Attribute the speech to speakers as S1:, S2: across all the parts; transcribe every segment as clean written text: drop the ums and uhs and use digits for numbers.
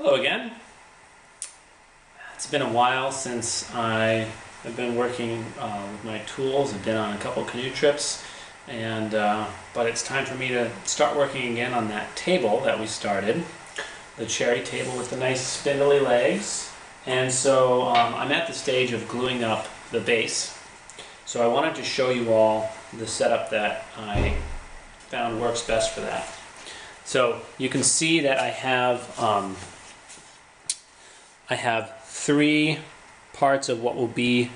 S1: Hello again. It's been a while since I have been working with my tools. I've been on a couple canoe trips, and but it's time for me to start working again on that table that we started, the cherry table with the nice spindly legs. And so I'm at the stage of gluing up the base. So I wanted to show you all the setup that I found works best for that. So you can see that I have three parts of what will be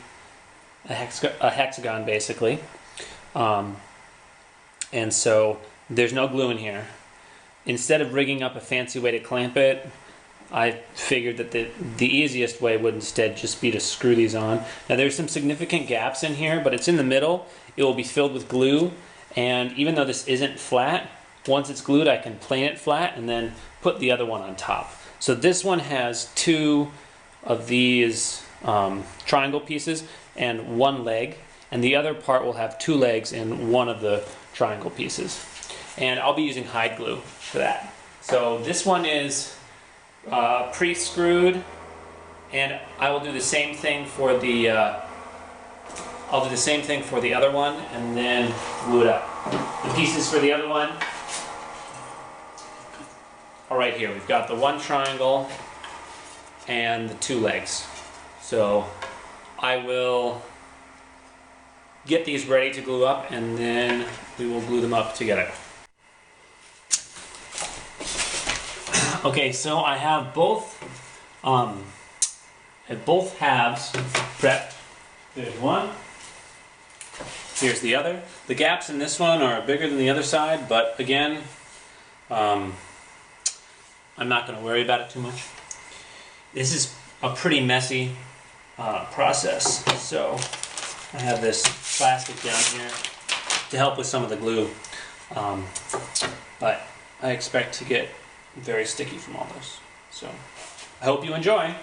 S1: a hexagon basically. And so there's no glue in here. Instead of rigging up a fancy way to clamp it, I figured that the easiest way would instead just be to screw these on. Now there's some significant gaps in here, but it's in the middle. It will be filled with glue, and even though this isn't flat, once it's glued I can plane it flat and then put the other one on top. So this one has two of these triangle pieces and one leg, and the other part will have two legs and one of the triangle pieces. And I'll be using hide glue for that. So this one is pre-screwed, and I will do the same thing for the I'll do the same thing for the other one and then glue it up. The pieces for the other one are right here. We've got the one triangle and the two legs. So I will get these ready to glue up and then we will glue them up together. Okay, so I have both halves prepped. There's one. Here's the other. The gaps in this one are bigger than the other side, but again, I'm not going to worry about it too much. This is a pretty messy process, so I have this plastic down here to help with some of the glue, but I expect to get very sticky from all this. So I hope you enjoy.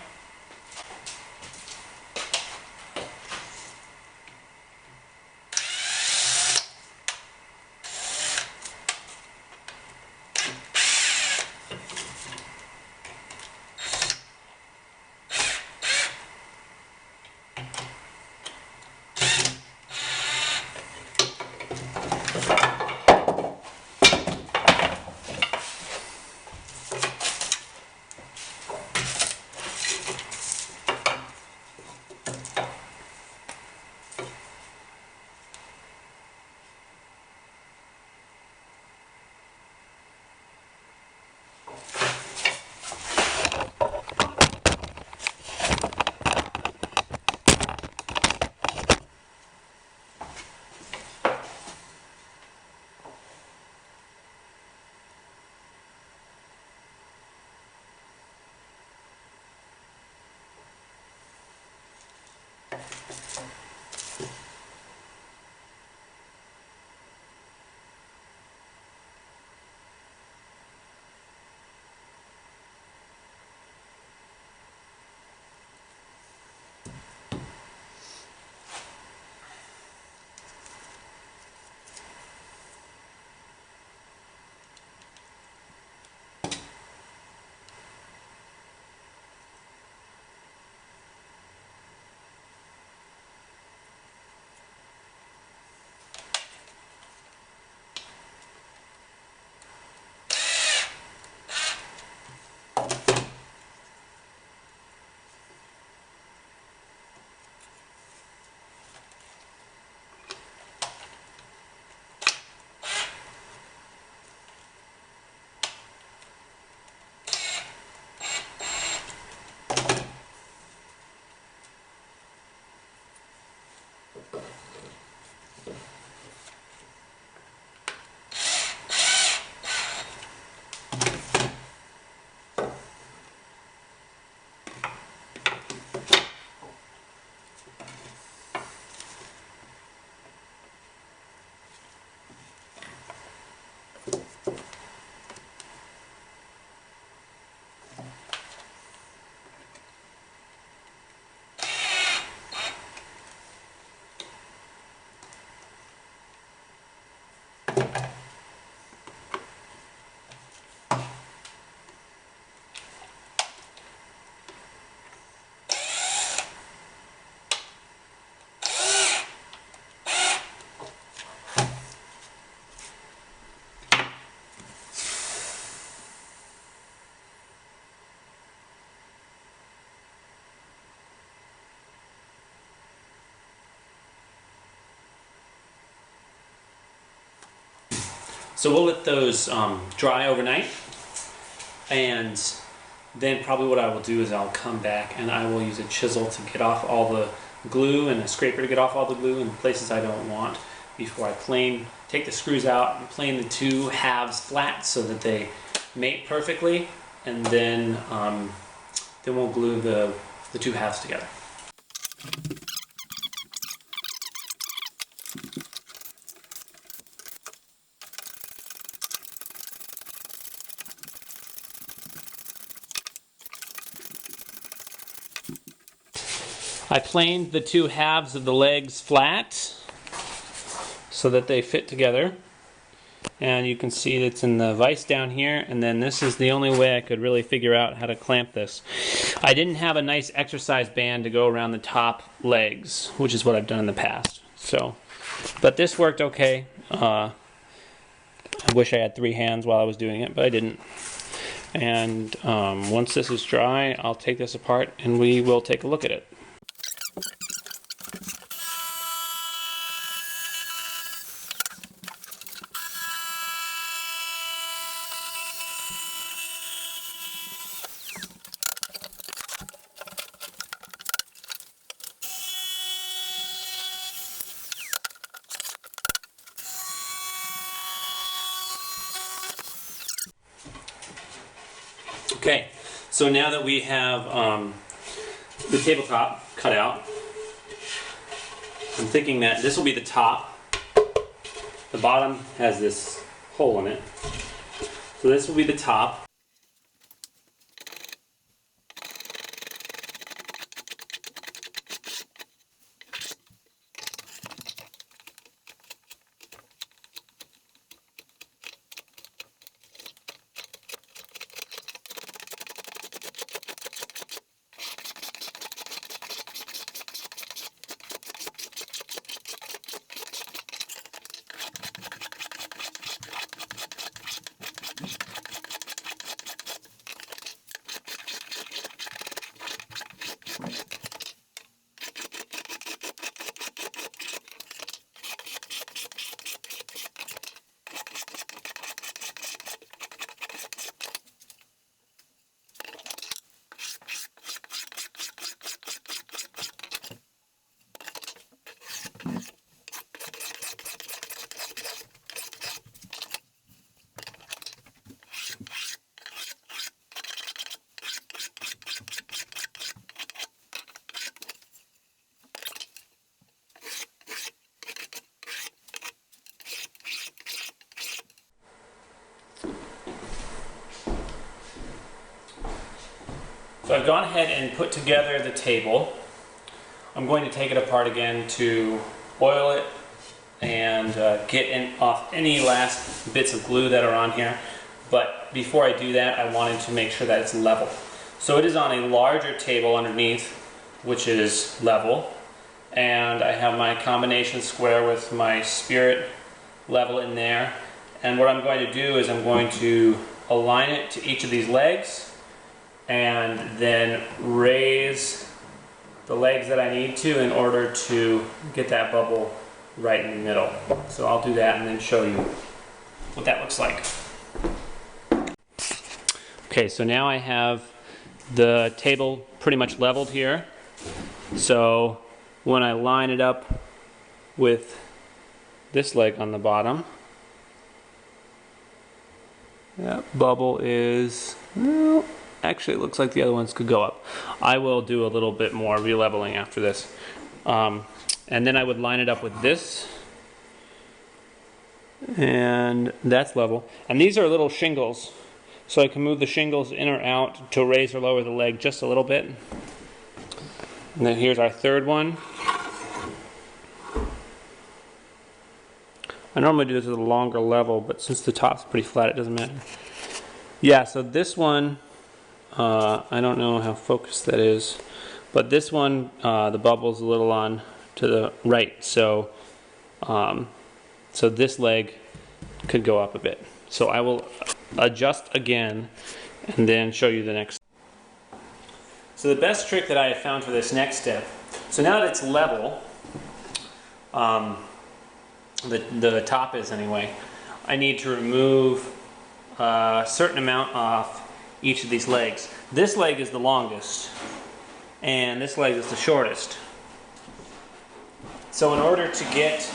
S1: So we'll let those dry overnight, and then probably what I will do is I'll come back and I will use a chisel to get off all the glue and a scraper to get off all the glue in places I don't want before I take the screws out and plane the two halves flat so that they mate perfectly, and then we'll glue the two halves together. I planed the two halves of the legs flat so that they fit together. And you can see it's in the vise down here, and then this is the only way I could really figure out how to clamp this. I didn't have a nice exercise band to go around the top legs, which is what I've done in the past. But this worked okay. I wish I had 3 hands while I was doing it, but I didn't. And once this is dry, I'll take this apart and we will take a look at it. Okay, so now that we have the tabletop cut out, I'm thinking that this will be the top. The bottom has this hole in it. So this will be the top. So I've gone ahead and put together the table. I'm going to take it apart again to oil it and get off any last bits of glue that are on here. But before I do that, I wanted to make sure that it's level. So it is on a larger table underneath, which is level. And I have my combination square with my spirit level in there. And what I'm going to do is I'm going to align it to each of these legs and then raise the legs that I need to in order to get that bubble right in the middle. So I'll do that and then show you what that looks like. Okay, so now I have the table pretty much leveled here. So when I line it up with this leg on the bottom, that bubble is, well, actually it looks like the other ones could go up. I will do a little bit more re-leveling after this. And then I would line it up with this. And that's level. And these are little shingles. So I can move the shingles in or out to raise or lower the leg just a little bit. And then here's our third one. I normally do this at a longer level, but since the top's pretty flat, it doesn't matter. Yeah, so this one, I don't know how focused that is, but this one, the bubble's a little on to the right, so so this leg could go up a bit. So I will adjust again and then show you the next. So the best trick that I have found for this next step, so now that it's level, the top is anyway, I need to remove a certain amount off each of these legs. This leg is the longest, and this leg is the shortest. So in order to get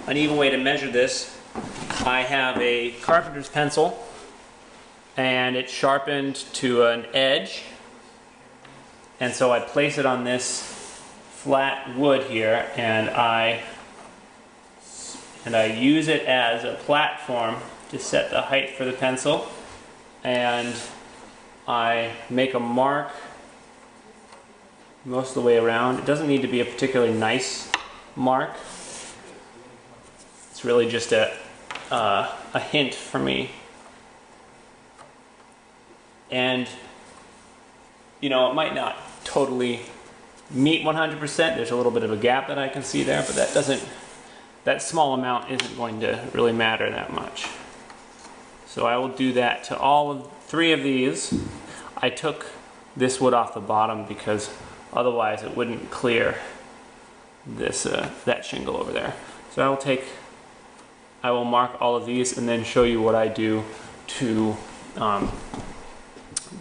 S1: an even way to measure this, I have a carpenter's pencil, and it's sharpened to an edge. And so I place it on this flat wood here, and I use it as a platform to set the height for the pencil, and I make a mark most of the way around. It doesn't need to be a particularly nice mark. It's really just a hint for me. And you know, it might not totally meet 100%. There's a little bit of a gap that I can see there, but that small amount isn't going to really matter that much. So I will do that to all 3 of these. I took this wood off the bottom because otherwise it wouldn't clear this that shingle over there. So I will mark all of these and then show you what I do to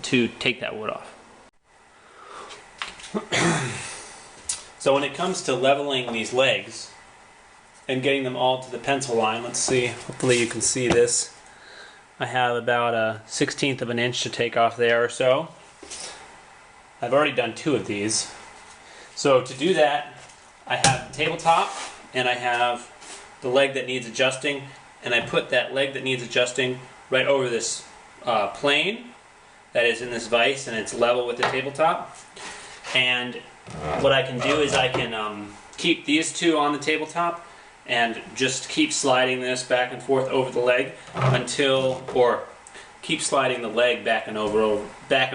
S1: take that wood off. So when it comes to leveling these legs and getting them all to the pencil line, let's see, hopefully you can see this. I have about a 1/16 of an inch to take off there or so. I've already done 2 of these. So to do that, I have the tabletop and I have the leg that needs adjusting, and I put that leg that needs adjusting right over this plane that is in this vise, and it's level with the tabletop. And what I can do is I can keep these 2 on the tabletop and just keep sliding this back and forth over the leg or keep sliding the leg back and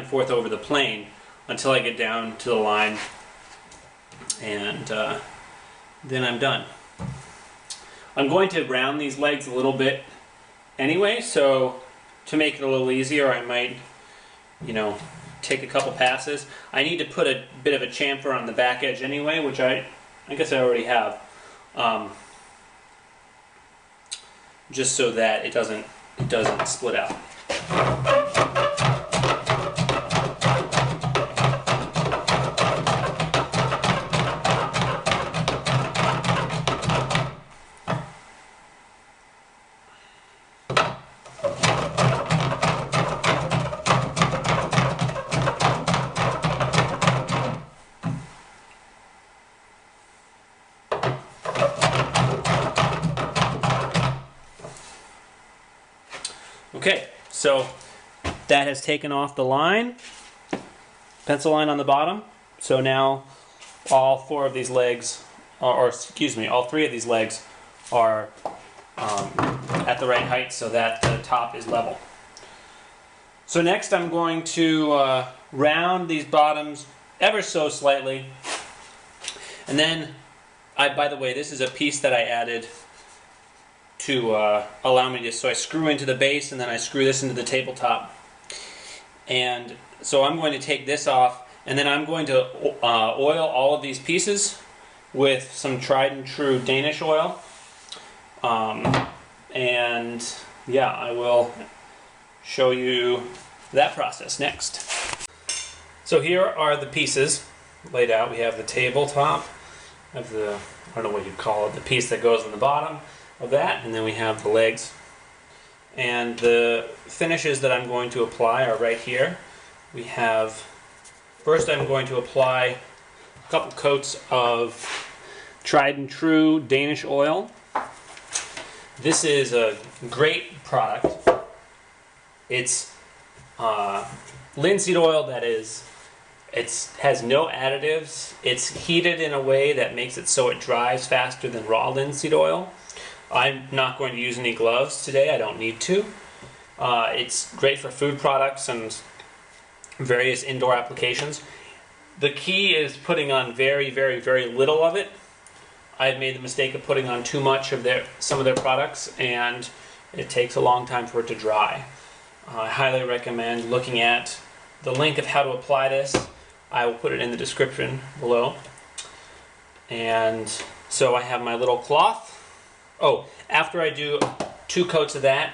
S1: forth over the plane until I get down to the line, and then I'm done. I'm going to round these legs a little bit anyway, so to make it a little easier, I might, you know, take a couple passes. I need to put a bit of a chamfer on the back edge anyway, which I guess I already have, just so that it doesn't split out. Okay, so that has taken off the line, pencil line on the bottom. So now all 4 of these legs, all 3 of these legs are at the right height so that the top is level. So next I'm going to round these bottoms ever so slightly. And then, by the way, this is a piece that I added to allow me to, so I screw into the base and then I screw this into the tabletop. And so I'm going to take this off, and then I'm going to oil all of these pieces with some tried and true Danish oil. And yeah, I will show you that process next. So here are the pieces laid out. We have the tabletop, of the, I don't know what you'd call it, the piece that goes on the bottom of that, and then we have the legs. And the finishes that I'm going to apply are right here. We have, first I'm going to apply a couple coats of tried and true Danish oil. This is a great product. It's linseed oil that is, it has no additives. It's heated in a way that makes it so it dries faster than raw linseed oil. I'm not going to use any gloves today. I don't need to. It's great for food products and various indoor applications. The key is putting on very, very, very little of it. I've made the mistake of putting on too much of some of their products, and it takes a long time for it to dry. I highly recommend looking at the link of how to apply this. I will put it in the description below. And so I have my little cloth. Oh, after I do 2 coats of that.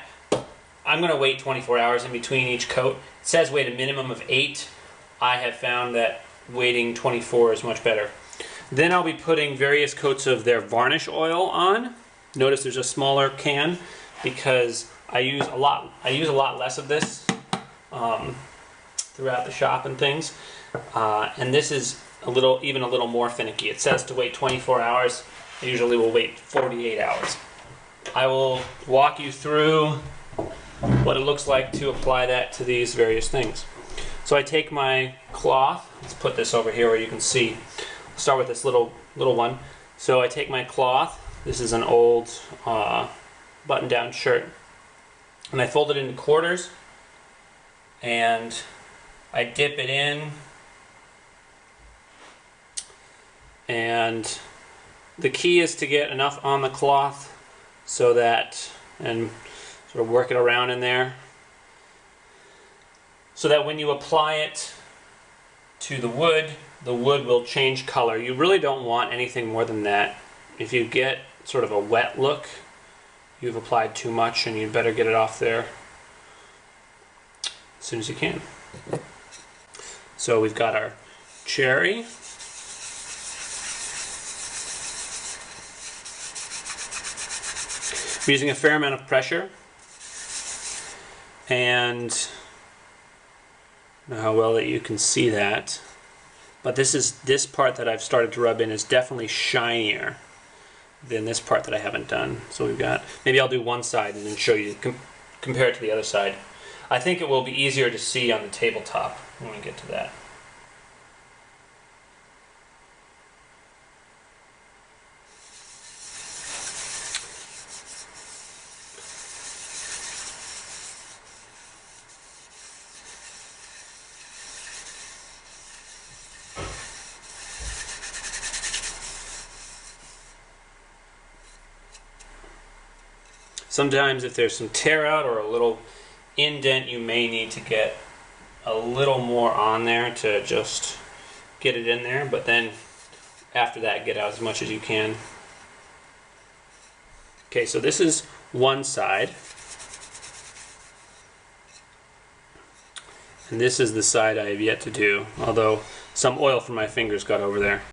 S1: I'm going to wait 24 hours in between each coat. It says wait a minimum of 8. I have found that waiting 24 is much better. Then I'll be putting various coats of their varnish oil on. Notice there's a smaller can because I use a lot less of this throughout the shop and things. And this is even a little more finicky. It says to wait 24 hours. I usually will wait 48 hours. I will walk you through what it looks like to apply that to these various things. So I take my cloth. Let's put this over here where you can see. I'll start with this little one. So I take my cloth. This is an old button-down shirt. And I fold it into quarters. And I dip it in. And the key is to get enough on the cloth so that, and sort of work it around in there, so that when you apply it to the wood will change color. You really don't want anything more than that. If you get sort of a wet look, you've applied too much and you'd better get it off there as soon as you can. So we've got our cherry. I'm using a fair amount of pressure, and I don't know how well that you can see that, but this part that I've started to rub in is definitely shinier than this part that I haven't done. So we've got, maybe I'll do one side and then show you, compare it to the other side. I think it will be easier to see on the tabletop when we get to that. Sometimes if there's some tear out or a little indent, you may need to get a little more on there to just get it in there, but then after that get out as much as you can. Okay, so this is one side, and this is the side I have yet to do, although some oil from my fingers got over there.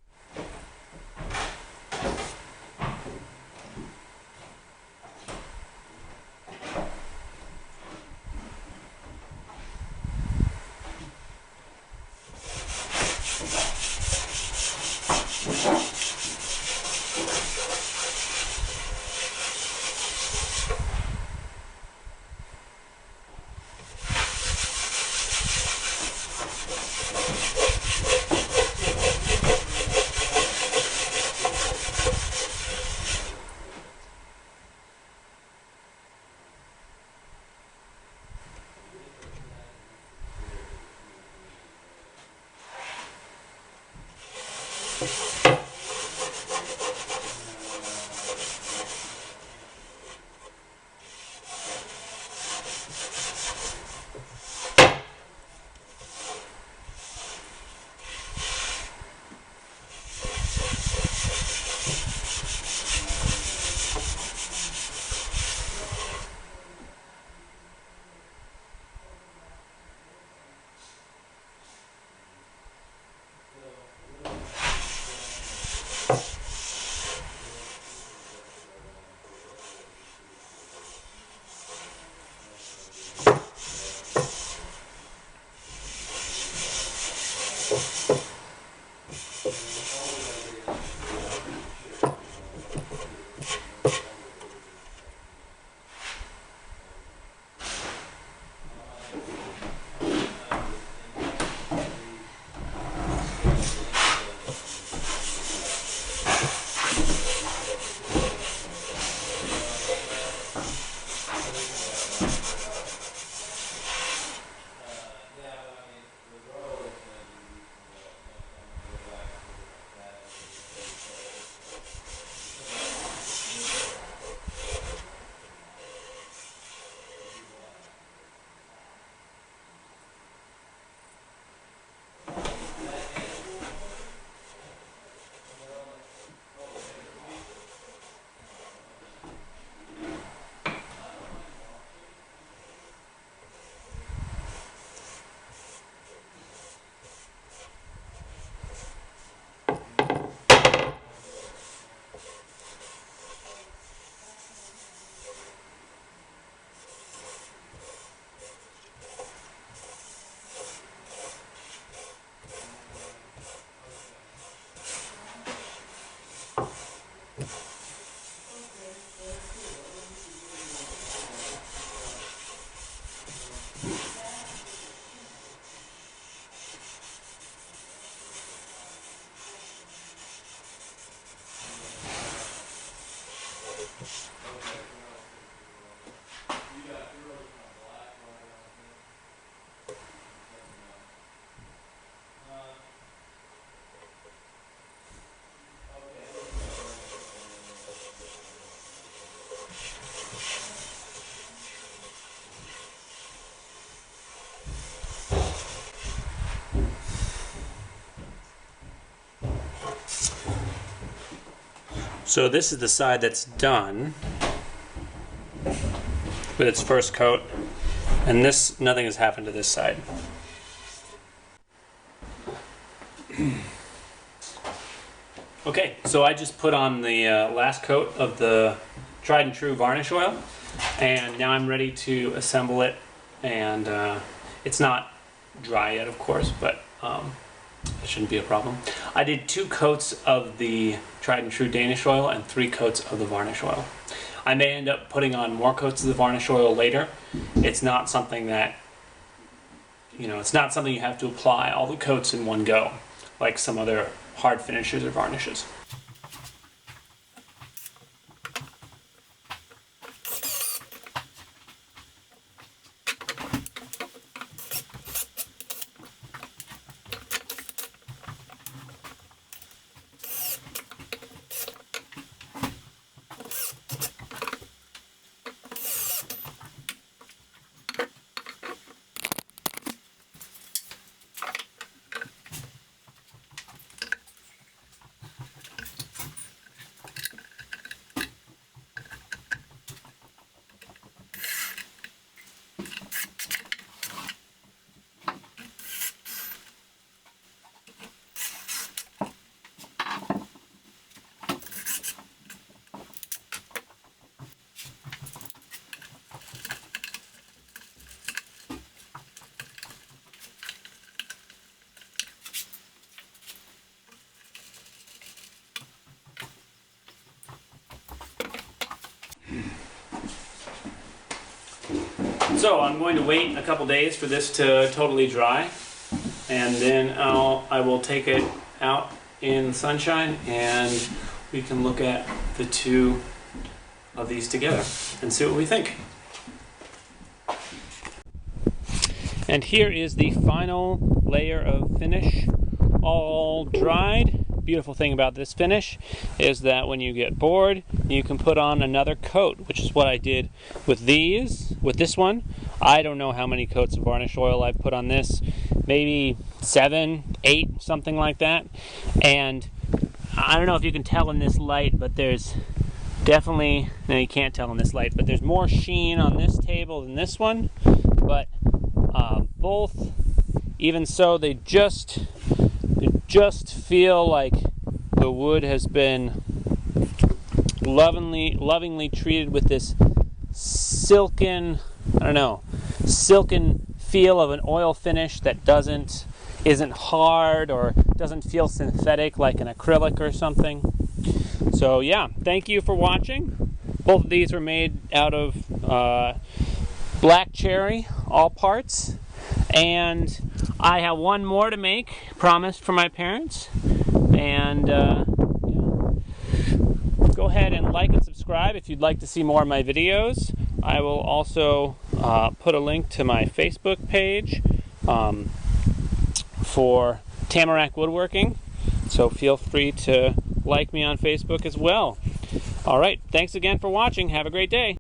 S1: So this is the side that's done with its first coat, and this, nothing has happened to this side. Okay, so I just put on the last coat of the tried and true varnish oil, and now I'm ready to assemble it, and it's not dry yet, of course, but that shouldn't be a problem. I did 2 coats of the tried and true Danish oil and 3 coats of the varnish oil. I may end up putting on more coats of the varnish oil later. It's not something that, it's not something you have to apply all the coats in one go, like some other hard finishes or varnishes. So I'm going to wait a couple days for this to totally dry, and then I will take it out in the sunshine and we can look at the 2 of these together and see what we think. And here is the final layer of finish, all dried. Beautiful thing about this finish is that when you get bored, you can put on another coat, which is what I did with these. With this one, I don't know how many coats of varnish oil I've put on this, maybe 7, 8, something like that. And I don't know if you can tell in this light, but there's definitely, no, you can't tell in this light, but there's more sheen on this table than this one. But both, even so, they just feel like the wood has been lovingly treated with this silken, silken feel of an oil finish that isn't hard or doesn't feel synthetic like an acrylic or something. So yeah, thank you for watching. Both of these were made out of black cherry, all parts. And I have one more to make, promised for my parents. And go ahead and like and subscribe if you'd like to see more of my videos. I will also put a link to my Facebook page for Tamarack Woodworking. So feel free to like me on Facebook as well. All right, thanks again for watching. Have a great day.